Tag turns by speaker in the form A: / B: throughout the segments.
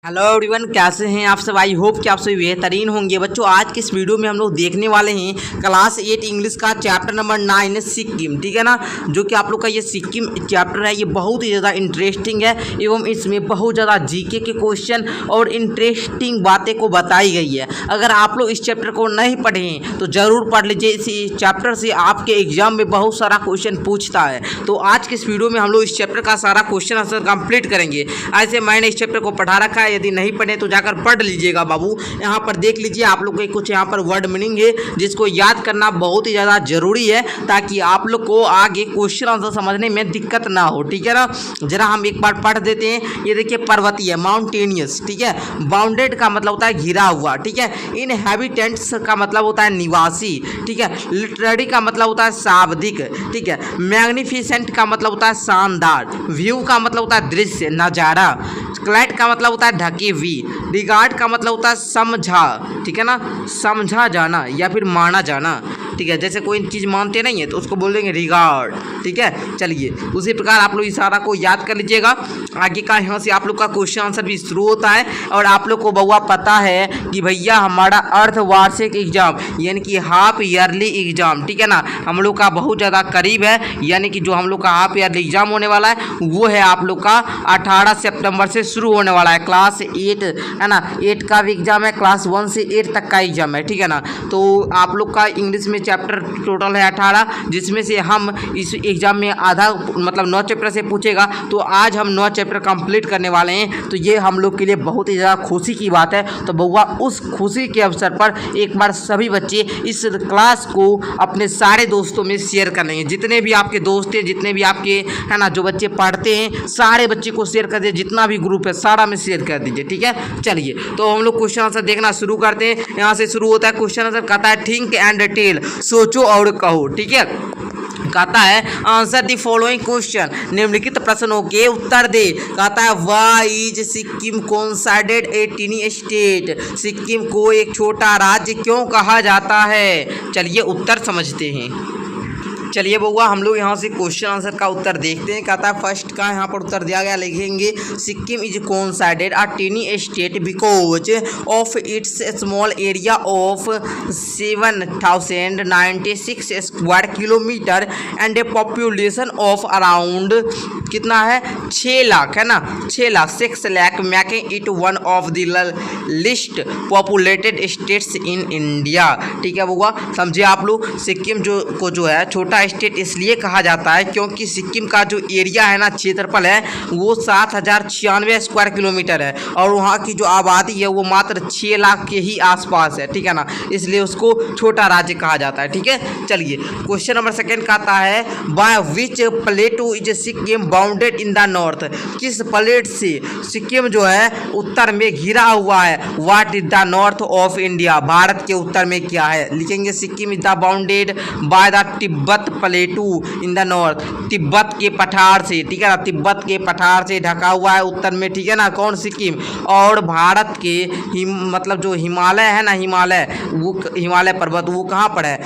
A: Hello everyone, कैसे हैं आप सब। आई होप कि आप सभी बेहतरीन होंगे। बच्चों, आज के इस वीडियो में हम लोग देखने वाले हैं क्लास 8 इंग्लिश का चैप्टर नंबर 9 सिक्किम, ठीक है ना। जो कि आप लोग का ये सिक्किम चैप्टर है, ये बहुत ही ज़्यादा इंटरेस्टिंग है एवं इसमें बहुत ज़्यादा जीके के क्वेश्चन और इंटरेस्टिंग बातें को बताई गई है। अगर आप लोग इस चैप्टर को नहीं पढ़े हैं तो ज़रूर पढ़ लीजिए। इस चैप्टर से आपके एग्जाम में बहुत सारा क्वेश्चन पूछता है। तो आज के इस वीडियो में हम लोग इस चैप्टर का सारा क्वेश्चन आंसर कंप्लीट करेंगे। ऐसे मैंने इस चैप्टर को पढ़ा रखा है, यदि नहीं पढ़े तो जाकर पढ़ लीजिएगा बाबू। यहाँ पर देख लीजिए, आप लोग के कुछ यहाँ पर वर्ड मीनिंग है जिसको याद करना बहुत ही ज़्यादा जरूरी है, ताकि आप लोग को आगे क्वेश्चन आंसर समझने में दिक्कत ना हो, ठीक है ना। जरा हम एक बार पढ़ देते हैं। ये देखिए, पर्वतीय माउंटेनियस, ठीक है। बाउंडेड का मतलब होता है घिरा हुआ, ठीक है। इनहैबिटेंट्स का मतलब होता है निवासी, ठीक है। लिटरेरी का मतलब होता है शाब्दिक, ठीक है। मैग्निफिसेंट का मतलब होता है शानदार। व्यू का मतलब होता है दृश्य, नज़ारा। क्लैट का मतलब होता है ढकी हुई। रिगार्ड का मतलब होता है समझा, ठीक है ना, समझा जाना या फिर माना जाना, ठीक है। जैसे कोई चीज़ मानते नहीं है तो उसको बोल देंगे रिगार्ड, ठीक है। चलिए, उसी प्रकार आप लोग इशारा को याद कर लीजिएगा। आगे का यहाँ से आप लोग का क्वेश्चन आंसर भी शुरू होता है। और आप लोग को बउआ पता है कि भैया हमारा अर्धवार्षिक एग्जाम यानी कि हाफ ईयरली एग्जाम, ठीक है ना, हम लोग का बहुत ज़्यादा करीब है। यानी कि जो हम लोग का हाफ ईयरली एग्जाम होने वाला है वो है आप लोग का 18 सितंबर से शुरू होने वाला है। क्लास 8 है ना, 8 का भी एग्जाम है, क्लास 1 से 8 तक का एग्जाम है, ठीक है ना। तो आप लोग का इंग्लिश में चैप्टर टोटल है 18, जिसमें से हम इस एग्जाम में आधा मतलब 9 चैप्टर से पूछेगा। तो आज हम 9 चैप्टर कंप्लीट करने वाले हैं। तो ये हम लोग के लिए बहुत ही ज़्यादा खुशी की बात है। तो बउआ, उस खुशी के अवसर पर एक बार सभी बच्चे इस क्लास को अपने सारे दोस्तों में शेयर कर लेंगे। जितने भी आपके दोस्त हैं, जितने भी आपके है ना जो बच्चे पढ़ते हैं, सारे बच्चे को शेयर कर दीजिए। जितना भी ग्रुप है सारा में शेयर कर दीजिए, ठीक है। चलिए, तो हम लोग क्वेश्चन आंसर देखना शुरू करते हैं। यहाँ से शुरू होता है क्वेश्चन आंसर। कहता है थिंक एंड टेल, सोचो और कहो, ठीक है। कहता है आंसर द फॉलोइंग क्वेश्चन, निम्नलिखित प्रश्नों के उत्तर दे। कहता है why is Sikkim considered a tiny state, Sikkim को एक छोटा राज्य क्यों कहा जाता है। चलिए उत्तर समझते हैं। चलिए बउआ, हम लोग यहाँ से क्वेश्चन आंसर का उत्तर देखते हैं। कहता है फर्स्ट का यहाँ पर उत्तर दिया गया, लिखेंगे Sikkim is considered a tiny state because of its small area of 7096 square kilometre and a population of around कितना है 6 लाख, है ना, 6 lakh 6 lakh, making it one of the least populated states in India, ठीक है बउआ। समझे आप लोग। सिक्किम जो है छोटा स्टेट इसलिए कहा जाता है क्योंकि सिक्किम का जो एरिया है ना, क्षेत्रफल है, वो 7096 स्क्वायर किलोमीटर है और वहाँ की जो आबादी है वो मात्र 6 लाख के ही आसपास है, ठीक है ना। इसलिए उसको छोटा राज्य कहा जाता है, ठीक है। चलिए, क्वेश्चन नंबर सेकंड कहता है by which प्लेटू is Sikkim bounded in the north, किस प्लेट से सिक्किम जो है उत्तर में घिरा हुआ है। What is the north of India, Bharat के उत्तर में क्या है। लिखेंगे Sikkim is the bounded by the Tibet प्लेटू in the north, Tibet के पठार से, ठीक है ना, तिब्बत के पठार से ढका हुआ है उत्तर में, ठीक है ना, कौन सिक्किम। और भारत के मतलब जो हिमालय है ना, हिमालय, वो हिमालय पर्वत वो कहाँ पर है,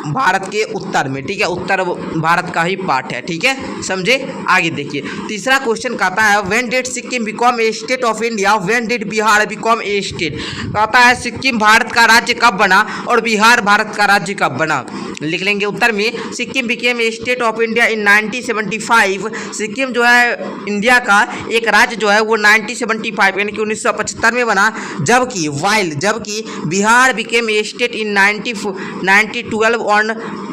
A: भारत के उत्तर में, ठीक है, उत्तर भारत का ही पार्ट है, ठीक है। समझे। आगे देखिए, तीसरा क्वेश्चन कहता है when did Sikkim become a state of India, when did Bihar become a state. कहता है सिक्किम भारत का राज्य कब बना और बिहार भारत का राज्य कब बना। लिख लेंगे उत्तर में Sikkim became a state of India in 1975। Sikkim जो है इंडिया का एक राज्य जो है वो 1975 यानी कि 1975 में बना। जबकि Bihar became a state in 1912 on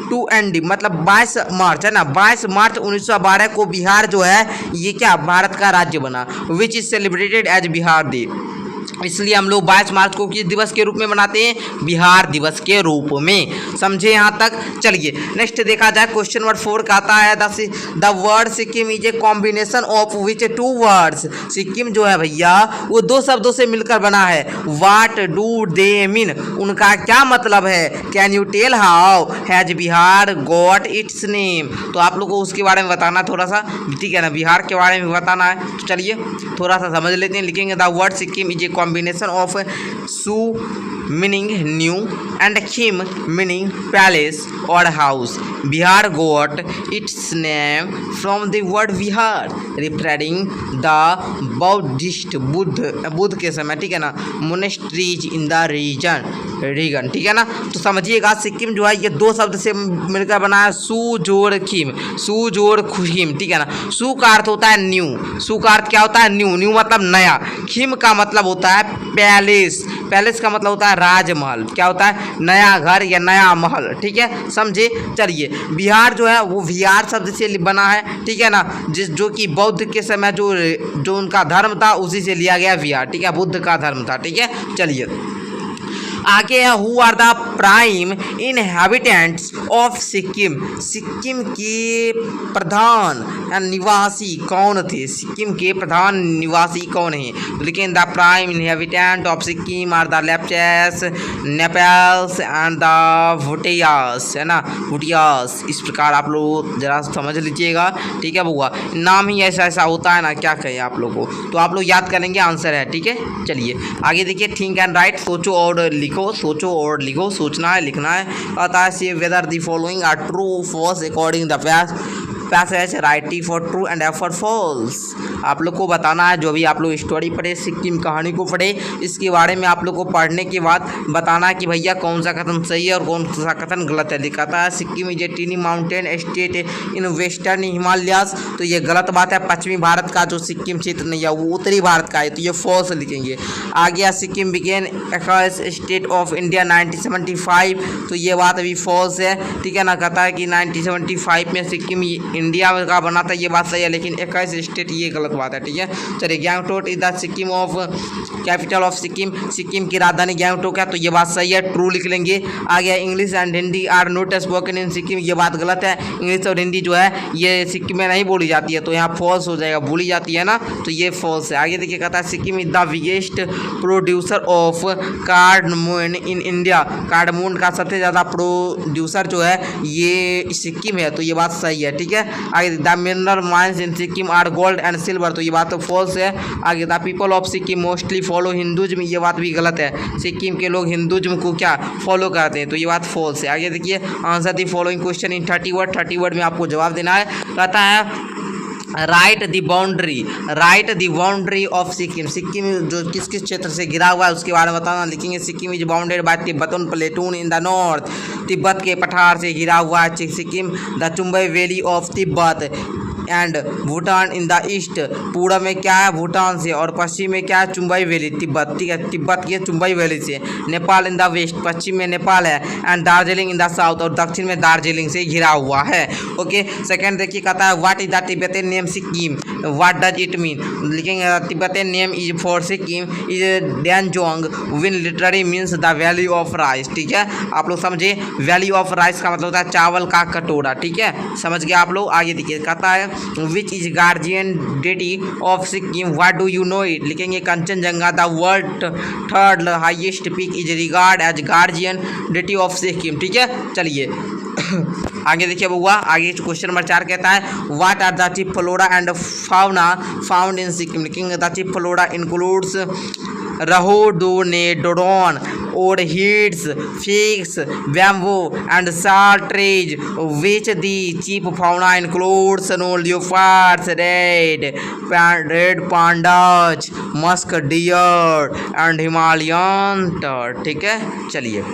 A: 2 ND मतलब 22 मार्च, है ना, 22 मार्च 1912 को बिहार जो है ये क्या भारत का राज्य बना। Which is celebrated as Bihar day, इसलिए हम लोग 22 मार्च को किस दिवस के रूप में मनाते हैं, बिहार दिवस के रूप में। समझे यहाँ तक। चलिए नेक्स्ट देखा जाए, क्वेश्चन नंबर 4 कहता है the word Sikkim is a combination of which 2 words, Sikkim जो है भैया वो 2 शब्दों से मिलकर बना है। व्हाट डू दे मीन, उनका क्या मतलब है। Can you tell how has Bihar got its name, तो आप लोग को उसके बारे में बताना थोड़ा सा, ठीक है ना, बिहार के बारे में बताना है। तो चलिए थोड़ा सा समझ लेते हैं। लिखेंगे the word Sikkim is a combination of su meaning new and khim meaning palace और house. Bihar got its name from the word vihara referring the Buddhist Buddha के समय, ठीक है ना, मोनेस्ट्रीज इन द रीजन, ठीक है ना। तो समझिएगा सिक्किम जो है ये दो शब्द से मिलकर बना है, सु जोड़ खिम, सु जोड़ खिम, ठीक है ना। सु का अर्थ होता है न्यू, सु का अर्थ क्या होता है न्यू, न्यू मतलब नया। खिम का मतलब होता है पैलेस, पैलेस का मतलब होता है राजमहल, क्या होता है नया घर या नया महल, ठीक है, समझे। चलिए बिहार जो है वो विहार शब्द से बना है, ठीक है ना, जो कि बौद्ध के समय जो उनका धर्म था उसी से लिया गया विहार, ठीक है, बुद्ध का धर्म था, ठीक है। चलिए आगे है who are the prime inhabitants of Sikkim, Sikkim के प्रधान निवासी कौन थे, सिक्किम के प्रधान निवासी कौन है। लेकिन the prime inhabitant of Sikkim are the Lepchas, Nepalis and the Bhutias, है ना, भूटियास। इस प्रकार आप लोग जरा समझ लीजिएगा, ठीक है बउआ, नाम ही ऐसा ऐसा होता है ना, क्या कहें आप लोग को, तो आप लोग याद करेंगे, आंसर है, ठीक है। चलिए आगे देखिए, थिंक एंड राइट, सोचो और लिखो, सोचो और लिखो, सोचना है लिखना है। कहता है see whether the following are true false according the passage, write T for true and F for false. आप लोग को बताना है, जो भी आप लोग स्टोरी पढ़े, सिक्किम कहानी को पढ़े, इसके बारे में आप लोग को पढ़ने के बाद बताना कि भैया कौन सा कथन सही है और कौन सा कथन गलत है। लिखाता है Sikkim is a tiny mountain state in western Himalayas, तो ये गलत बात है। पश्चिमी भारत का जो सिक्किम क्षेत्र नहीं है वो उत्तरी भारत का है, तो ये फॉल्स लिखेंगे। आ गया Sikkim began as state of India 1975, तो ये बात अभी फॉल्स है, ठीक है ना। कहता है कि 1975 में सिक्किम इंडिया का बना था, ये बात सही है, लेकिन 21 स्टेट, ये गलत बात है, ठीक है। चलिए Gangtok is the Sikkim of capital of Sikkim, Sikkim की राजधानी गैंगटोक है, तो ये बात सही है, ट्रू लिख लेंगे। आ गया English and Hindi are not spoken in Sikkim, ये बात गलत है, इंग्लिश और हिंदी जो है ये सिक्किम में नहीं बोली जाती है, तो यहाँ फॉल्स हो जाएगा, बोली जाती है ना, तो ये फॉल्स है। आगे देखिए कहता है Sikkim is the biggest producer of cardamom in India, cardamom का सबसे ज़्यादा प्रोड्यूसर जो है ये सिक्किम है, तो ये बात सही है, ठीक है। आगे the mineral mines in Sikkim are gold and silver, तो ये बात तो फॉल्स है। आगे the people of Sikkim mostly follow Hinduism, ये बात भी गलत है, सिक्किम के लोग हिंदुज्म को क्या फॉलो करते हैं, तो ये बात फॉल्स है। आगे देखिए answer the following question in 30 word, 30 word में आपको जवाब देना है। कहता है right the boundary of Sikkim, Sikkim जो किस किस क्षेत्र से घिरा हुआ है उसके बारे में बताना। लिखेंगे Sikkim is bounded by Tibetan plateau in the north, Tibet के पठार से घिरा हुआ है Sikkim. The Chumbi valley of Tibet and Bhutan in the east, पूर्व में क्या है भूटान से, और पश्चिम में क्या है चुंबई वैली तिब्बत, ठीक है, तिब्बत की चुंबई वैली से। नेपाल इन द वेस्ट, पश्चिम में नेपाल है, and Darjeeling in the south, और दक्षिण में दार्जिलिंग से घिरा हुआ है। ओके सेकंड देखिए कहता है what is the Tibetan name Sikkim, what does it mean. लिखेंगे Tibetan name is for Sikkim is Denzong when literally means the valley of rice, ठीक है, आप लोग समझे, वैली ऑफ राइस का मतलब होता है चावल का कटोरा, ठीक है, समझ गए आप लोग। आगे देखिए कहता है which is guardian deity of Sikkim, what do you know it. लिखेंगे Kanchenjunga the world third highest peak is regard as guardian deity of Sikkim, ठीक है। चलिए आगे देखिए बउआ, आगे क्वेश्चन नंबर 4 कहता है what are the chief flora and fauna found in Sikkim. लिखेंगे the chief flora includes rhododendron, orchids, figs, bamboo and salt trees, which the chief fauna includes snow leopards, red pandas, musk deer and Himalayan tahr, ठीक है। चलिए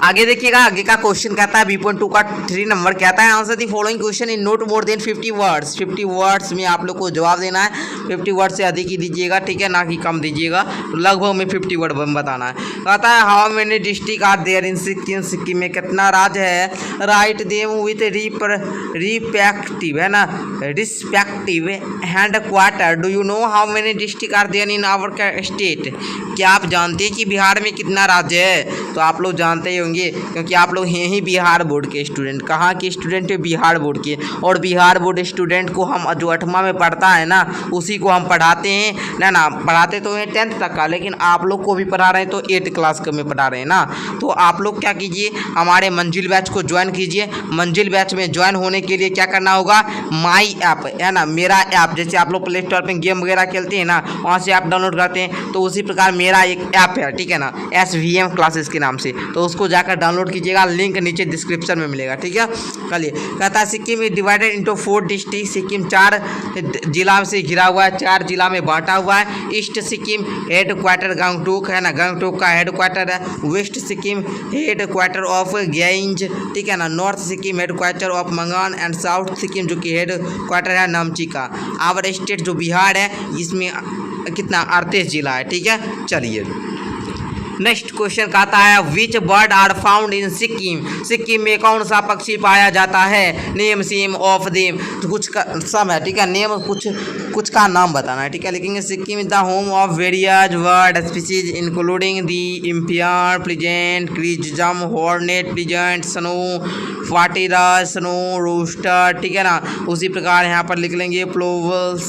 A: आगे देखिएगा, आगे का question कहता है B.2 का 3 नंबर कहता है answer the following question in note more than 50 words, 50 words में आप लोग को जवाब देना है, 50 वर्ड से अधिक ही दीजिएगा, ठीक है, ना कि कम दीजिएगा, लगभग में 50 वर्ड बताना है। कहता है how many district are there in Sikkim, Sikkim में कितना राज्य है, राइट देम विथ रिस्पेक्टिव, है ना, respective headquarter, do you know how many district are there in our state, क्या आप जानते हैं कि बिहार में कितना राज्य है, तो आप लोग जानते ही होंगे क्योंकि आप लोग हैं ही बिहार बोर्ड के स्टूडेंट। कहाँ के स्टूडेंट है? बिहार बोर्ड के। और बिहार बोर्ड स्टूडेंट को हम जो 8वां में पढ़ता है ना उसी को हम पढ़ाते हैं ना पढ़ाते तो हैं 10th तक का, लेकिन आप लोग को भी पढ़ा रहे हैं तो 8 क्लास में पढ़ा रहे हैं ना। तो आप लोग क्या कीजिए, हमारे मंजिल बैच को ज्वाइन कीजिए। मंजिल बैच में ज्वाइन होने के लिए क्या करना होगा, माई ऐप है ना, मेरा ऐप, जैसे आप लोग प्ले स्टोर पर गेम वगैरह खेलते हैं ना वहाँ से ऐप डाउनलोड करते हैं, तो उसी प्रकार मेरा एक ऐप है, ठीक है ना, SVM क्लासेस के नाम से, तो उसको जाकर डाउनलोड कीजिएगा। लिंक नीचे डिस्क्रिप्शन में मिलेगा, ठीक है। चलिए, कहता है Sikkim is divided into 4 district. Sikkim 4 जिला से घिरा हुआ है, 4 जिला में बांटा हुआ है। East Sikkim headquarter Gangtok है ना, गंगटोक का हेड क्वार्टर है। West Sikkim headquarter of गेंज, ठीक है ना। North Sikkim headquarter of Mangan and south Sikkim जो कि हेड क्वार्टर है नामची का। आवर स्टेट जो बिहार है इसमें कितना 38 जिला है, ठीक है। चलिए नेक्स्ट क्वेश्चन कहता है which bird are found in Sikkim. Sikkim में कौन सा पक्षी पाया जाता है? नेम सेम ऑफ देम, तो कुछ का सब है, ठीक है। नेम कुछ का नाम बताना है, ठीक है। लिखेंगे Sikkim is the home of various bird species including the impeyan pheasant, crimson, horned pheasant, snow partridges, snow rooster, ठीक है ना। उसी प्रकार यहाँ पर लिख लेंगे प्लोवल्स,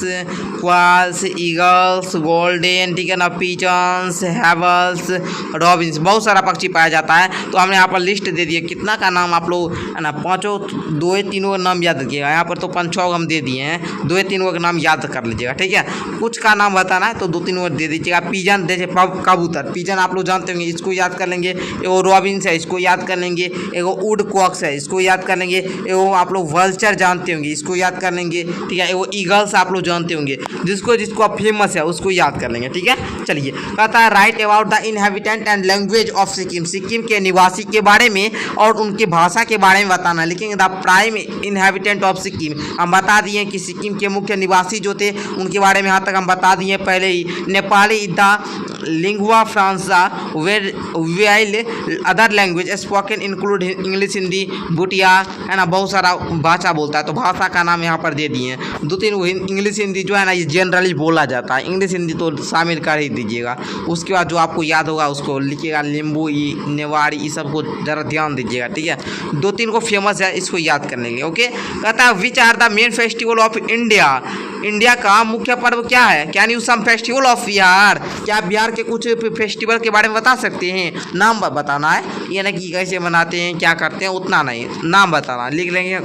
A: क्वाल्स, ईगल्स, गोल्डन, ठीक है ना, पिजन्स, हैवल्स, रॉबिन्स, बहुत सारा पक्षी पाया जाता है। तो हमने यहाँ पर लिस्ट दे दिया, कितना का नाम आप लोग है ना 2-3 का नाम याद रखिएगा। यहाँ पर तो 5-6 हम दे दिए हैं, 2-3 का नाम याद कर लीजिएगा, ठीक है। कुछ का नाम बताना है तो 2-3 दे दीजिएगा। पिजन जैसे कबूतर, पिजन आप लोग जानते होंगे, इसको याद कर लेंगे। एगो रॉबिन्स है, इसको याद कर लेंगे। एगो वुड कॉक्स है, इसको याद कर लेंगे। एगो आप लोग वल्चर जानते होंगे, इसको याद कर लेंगे, ठीक है। एगो ईगल्स आप लोग जानते होंगे, जिसको आप फेमस है उसको याद कर लेंगे, ठीक है। चलिए, कहता है right about the inhabitant and language of Sikkim. Sikkim के निवासी के बारे में और उनकी भाषा के बारे में बताना। लिखेंगे the prime inhabitant of Sikkim. हम बता दिए कि सिक्किम के मुख्य निवासी जो थे उनके बारे में यहाँ तक हम बता दिए पहले ही। Nepali the lingua franca well other language spoken include English, Hindi, Bhutia है ना, बहुत सारा भाषा बोलता है, तो भाषा का नाम यहाँ पर दे दिए हैं। 2-3 इंग्लिश हिंदी जो है ना ये जनरली बोला जाता है, इंग्लिश हिंदी तो शामिल कर ही दीजिएगा। उसके बाद जो आपको याद होगा उसको लिखिएगा, लिम्बू, नेवाड़ी, ये सब को ज़रा ध्यान दीजिएगा, ठीक है। 2-3 को फेमस है, इसको याद कर लेंगे, ओके। कहता है which are the main festival of India. India का मुख्य पर्व क्या है? Can you some festival of Bihar. क्या बिहार के कुछ फेस्टिवल के बारे में बता सकते हैं? नाम बताना है, ये ना कि कैसे मनाते हैं, क्या करते हैं, उतना नहीं, नाम बताना। लिख लेंगे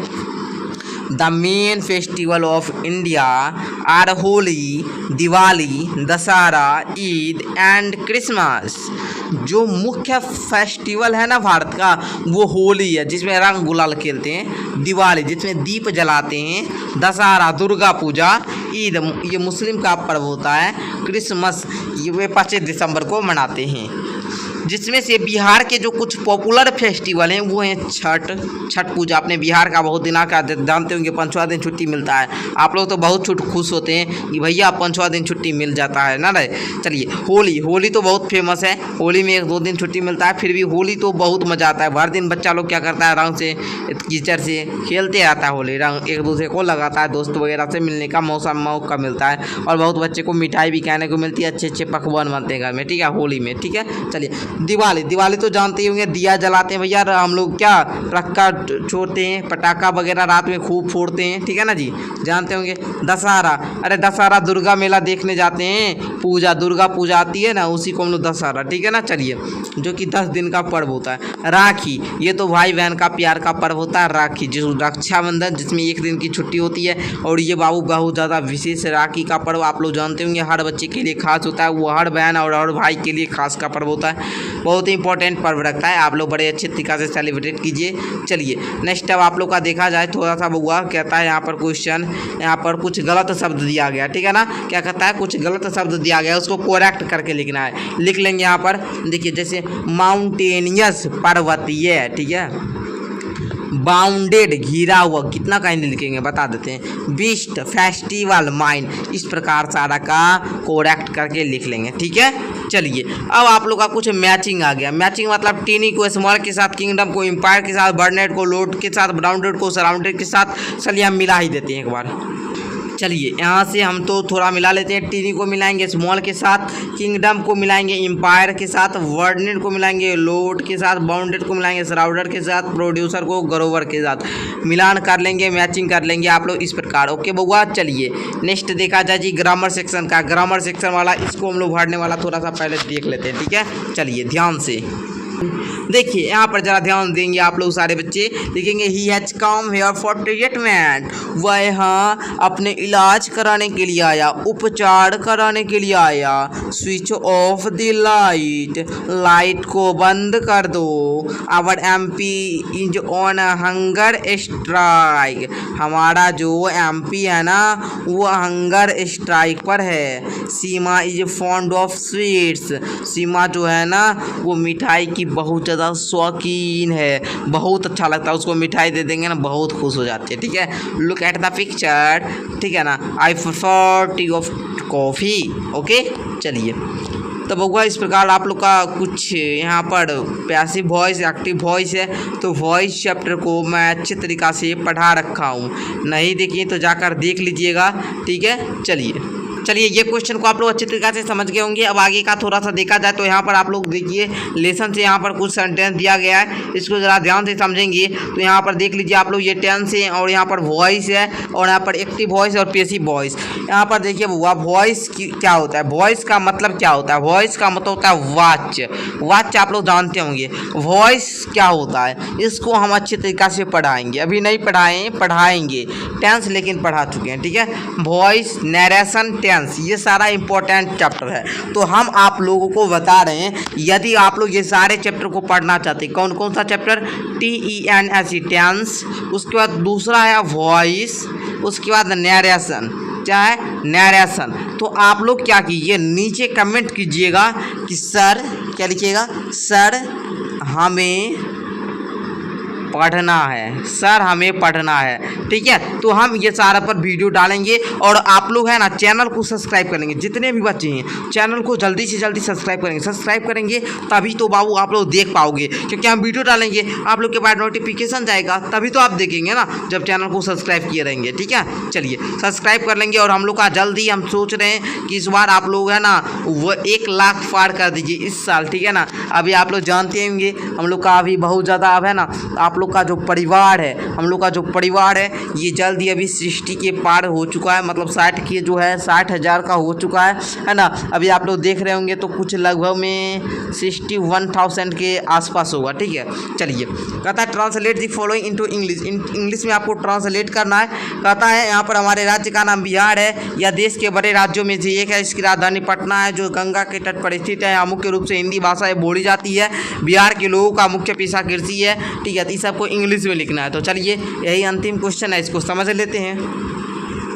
A: the main festival of India are Holi, Diwali, Dussehra, Eid and Christmas. जो मुख्य फेस्टिवल है ना भारत का वो होली है, जिसमें रंग गुलाल खेलते हैं। दिवाली जिसमें दीप जलाते हैं। दशहरा दुर्गा पूजा। ईद ये मुस्लिम का पर्व होता है। क्रिसमस ये वे 25 दिसंबर को मनाते हैं। जिसमें से बिहार के जो कुछ पॉपुलर फेस्टिवल हैं वो हैं छठ पूजा। अपने बिहार का बहुत दिना का जानते होंगे, 5वां दिन छुट्टी मिलता है। आप लोग तो बहुत खुश होते हैं कि भैया 5वां दिन छुट्टी मिल जाता है ना रे। चलिए, होली तो बहुत फेमस है। होली में 1-2 दिन छुट्टी मिलता है, फिर भी होली तो बहुत मज़ा आता है। भर दिन बच्चा लोग क्या करता है, रंग से कीचड़ से खेलते आता है। होली रंग एक दूसरे को लगाता है, दोस्त वगैरह से मिलने का मौका मिलता है, और बहुत बच्चे को मिठाई भी खाने को मिलती है, अच्छे पकवान बनते हैं घर में, ठीक है, होली में, ठीक है। चलिए, दिवाली तो जानते ही होंगे, दिया जलाते हैं भैया हम लोग, क्या पटाखा छोड़ते हैं, पटाखा वगैरह रात में खूब फोड़ते हैं, ठीक है ना जी, जानते होंगे। दशहरा, अरे दशहरा दुर्गा मेला देखने जाते हैं, दुर्गा पूजा आती है ना, उसी को हम लोग दशहरा, ठीक है ना। चलिए, जो कि 10 दिन का पर्व होता है। राखी, ये तो भाई बहन का प्यार का पर्व होता है। राखी जो रक्षाबंधन, जिसमें 1 दिन की छुट्टी होती है, और ये बाबू बहुत ज़्यादा विशेष राखी का पर्व आप लोग जानते होंगे, हर बच्चे के लिए खास होता है। वो हर बहन और हर भाई के लिए खास का पर्व होता है, बहुत ही इंपॉर्टेंट पर्व रखता है। आप लोग बड़े अच्छे तरीक़ा से सेलिब्रेट कीजिए। चलिए, नेक्स्ट अब आप लोग का देखा जाए थोड़ा सा बउआ, कहता है यहाँ पर क्वेश्चन, यहाँ पर कुछ गलत शब्द दिया गया, ठीक है ना। क्या कहता है, कुछ गलत शब्द दिया गया, उसको करेक्ट करके लिखना है। लिख लेंगे यहाँ पर, देखिए जैसे माउंटेनियस पर्वतीय, ठीक है। बाउंडेड घिरा हुआ, कितना का हिंदी लिखेंगे बता देते हैं। बीस्ट, फेस्टिवल, माइन, इस प्रकार सारा का करेक्ट करके लिख लेंगे, ठीक है। चलिए, अब आप लोग का कुछ मैचिंग आ गया। मैचिंग मतलब टीनी को स्मॉल के साथ, किंगडम को एम्पायर के साथ, बर्नेट को लोड के साथ, ब्राउंडेड को सराउंडेड के साथ। चलिए हम मिला ही देते हैं एक बार। चलिए यहाँ से हम तो थोड़ा मिला लेते हैं। टीनी को मिलाएंगे स्मॉल के साथ, किंगडम को मिलाएंगे एम्पायर के साथ, वर्डनेट को मिलाएंगे लोड के साथ, बाउंडेड को मिलाएंगे सराउडर के साथ, प्रोड्यूसर को ग्रोवर के साथ। मिलान कर लेंगे, मैचिंग कर लेंगे आप लोग इस प्रकार। ओके बउआ, चलिए नेक्स्ट देखा जाए जी ग्रामर सेक्शन का। ग्रामर सेक्शन वाला इसको हम लोग भरने वाला थोड़ा सा पहले देख लेते हैं, ठीक है। चलिए ध्यान से देखिए, यहाँ पर जरा ध्यान देंगे आप लोग सारे बच्चे। लिखेंगे he has come here for treatment, वह यहाँ अपने इलाज कराने के लिए आया, उपचार कराने के लिए आया। Switch off the light, light को बंद कर दो। Our MP is on hunger strike, हमारा जो MP है ना वो हंगर स्ट्राइक पर है। सीमा इज फॉन्ड ऑफ स्वीट्स, सीमा जो है ना वो मिठाई की बहुत ज़्यादा शौकीन है, बहुत अच्छा लगता है उसको। मिठाई दे देंगे ना बहुत खुश हो जाती है, ठीक है। लुक एट द पिक्चर, ठीक है ना। I prefer tea of coffee. Okay चलिए, तो बउआ इस प्रकार आप लोग का कुछ यहाँ पर पैसिव वॉइस एक्टिव वॉइस है, तो वॉइस चैप्टर को मैं अच्छे तरीक़ा से पढ़ा रखा हूँ। नहीं देखिए तो जाकर देख लीजिएगा, ठीक है। चलिए ये क्वेश्चन को आप लोग अच्छे तरीके से समझ गए होंगे। अब आगे का थोड़ा सा देखा जाए तो यहाँ पर आप लोग देखिए लेसन से यहाँ पर कुछ सेंटेंस दिया गया है, इसको ज़रा ध्यान से समझेंगे तो यहाँ पर देख लीजिए आप लोग ये टेंस है और यहाँ पर वॉइस है और यहाँ पर एक्टिव वॉइस और पैसिव वॉइस। यहाँ पर देखिए वॉइस क्या होता है, वॉइस का मतलब क्या होता है। वॉइस का मतलब होता है वाच्य, वाच्य आप लोग जानते होंगे। वॉइस क्या होता है इसको हम अच्छे तरीक़ा से पढ़ाएंगे, अभी नहीं पढ़ाएंगे टेंस लेकिन पढ़ा चुके हैं, ठीक है। वॉइस, नरेशन, ये सारा इंपॉर्टेंट चैप्टर है, तो हम आप लोगों को बता रहे हैं यदि आप लोग ये सारे चैप्टर को पढ़ना चाहते हैं। कौन कौन सा चैप्टर? TENS टेंस, उसके बाद दूसरा है वॉइस, उसके बाद नरेशन, क्या है नरेशन। तो आप लोग क्या कीजिए नीचे कमेंट कीजिएगा कि सर, क्या लिखिएगा, सर हमें पढ़ना है, सर हमें पढ़ना है, ठीक है। तो हम ये सारा पर वीडियो डालेंगे और आप लोग है ना चैनल को सब्सक्राइब करेंगे। जितने भी बच्चे हैं चैनल को जल्दी से जल्दी सब्सक्राइब करेंगे तभी तो बाबू आप लोग देख पाओगे, क्योंकि हम वीडियो डालेंगे आप लोग के पास नोटिफिकेशन जाएगा तभी तो आप देखेंगे ना, जब चैनल को सब्सक्राइब किए रहेंगे, ठीक है। चलिए सब्सक्राइब कर लेंगे और हम लोग का जल्दी हम सोच रहे हैं कि इस बार आप लोग है ना वो 1 लाख पार कर दीजिए इस साल, ठीक है ना। अभी आप लोग जानते होंगे हम लोग का अभी बहुत ज़्यादा अब है ना आप लोग का जो परिवार है, हम लोग का जो परिवार है ये जल्दी अभी 60 के पार हो चुका है, मतलब 60 के जो है 60,000 का हो चुका है ना। अभी आप लोग देख रहे होंगे तो कुछ लगभग में 61,000 के आसपास होगा, ठीक है। चलिए कहता है translate the following into English, English में आपको ट्रांसलेट करना है। कहता है यहाँ पर हमारे राज्य का नाम बिहार है, यह देश के बड़े राज्यों में से एक है। इसकी राजधानी पटना है जो गंगा के तट पर स्थित है। यहाँ मुख्य रूप से हिंदी भाषा बोली जाती है। बिहार के लोगों का मुख्य पेशा कृषि है, ठीक है। तो सबको इंग्लिश में लिखना है। तो चलिए यही अंतिम क्वेश्चन है, इसको समझ लेते हैं।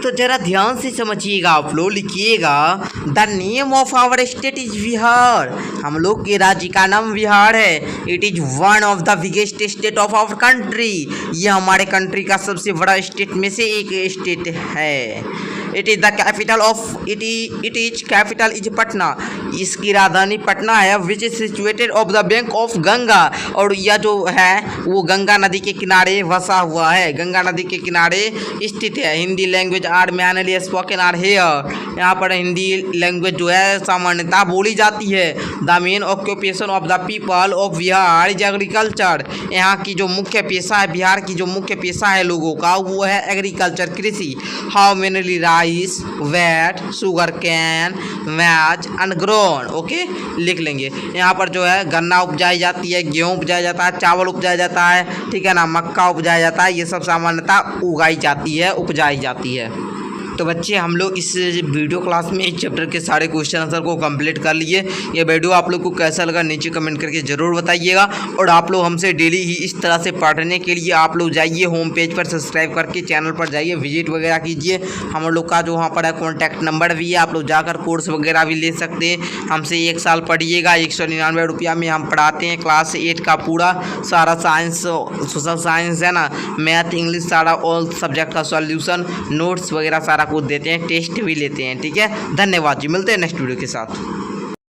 A: तो जरा ध्यान से समझिएगा आप लोग, लिखिएगा the name of our state is Bihar, हम लोग के राज्य का नाम बिहार है। It is one of the biggest state of our country, ये हमारे कंट्री का सबसे बड़ा स्टेट में से एक स्टेट है। It is the capital of it is capital is Patna, इसकी राजधानी पटना है। Which is situated of the bank of Ganga, और यह जो है वो गंगा नदी के किनारे बसा हुआ है, गंगा नदी के किनारे स्थित है। Hindi language are mainly spoken are here, यहाँ पर हिंदी लैंग्वेज जो है सामान्यतः बोली जाती है। The main occupation of the people of Bihar is agriculture, यहाँ की जो मुख्य पेशा है, बिहार की जो मुख्य पेशा है लोगों का वो है एग्रीकल्चर, कृषि। How mainly rice, wheat, sugarcane, maize and grown, okay लिख लेंगे। यहाँ पर जो है गन्ना उपजाई जाती है, गेहूँ उपजाया जाता है, चावल उपजाया जाता है, ठीक है ना, मक्का उपजाया जाता है, ये सब सामान्यतः उगाई जाती है, उपजाई जाती है। तो बच्चे हम लोग इस वीडियो क्लास में इस चैप्टर के सारे क्वेश्चन आंसर को कंप्लीट कर लिए। ये वीडियो आप लोग को कैसा लगा नीचे कमेंट करके ज़रूर बताइएगा। और आप लोग हमसे डेली ही इस तरह से पढ़ने के लिए आप लोग जाइए होम पेज पर, सब्सक्राइब करके चैनल पर जाइए, विजिट वगैरह कीजिए। हम लोग का जो वहाँ पर है कॉन्टैक्ट नंबर भी है, आप लोग जाकर कोर्स वगैरह भी ले सकते हैं। हमसे 1 साल पढ़िएगा, 199 रुपया में हम पढ़ाते हैं क्लास 8 का पूरा सारा साइंस, सोशल साइंस है ना, मैथ, इंग्लिश, सारा ऑल सब्जेक्ट का सॉल्यूशन, नोट्स वगैरह सारा कुछ देते हैं, टेस्ट भी लेते हैं, ठीक है। धन्यवाद जी, मिलते हैं नेक्स्ट वीडियो के साथ।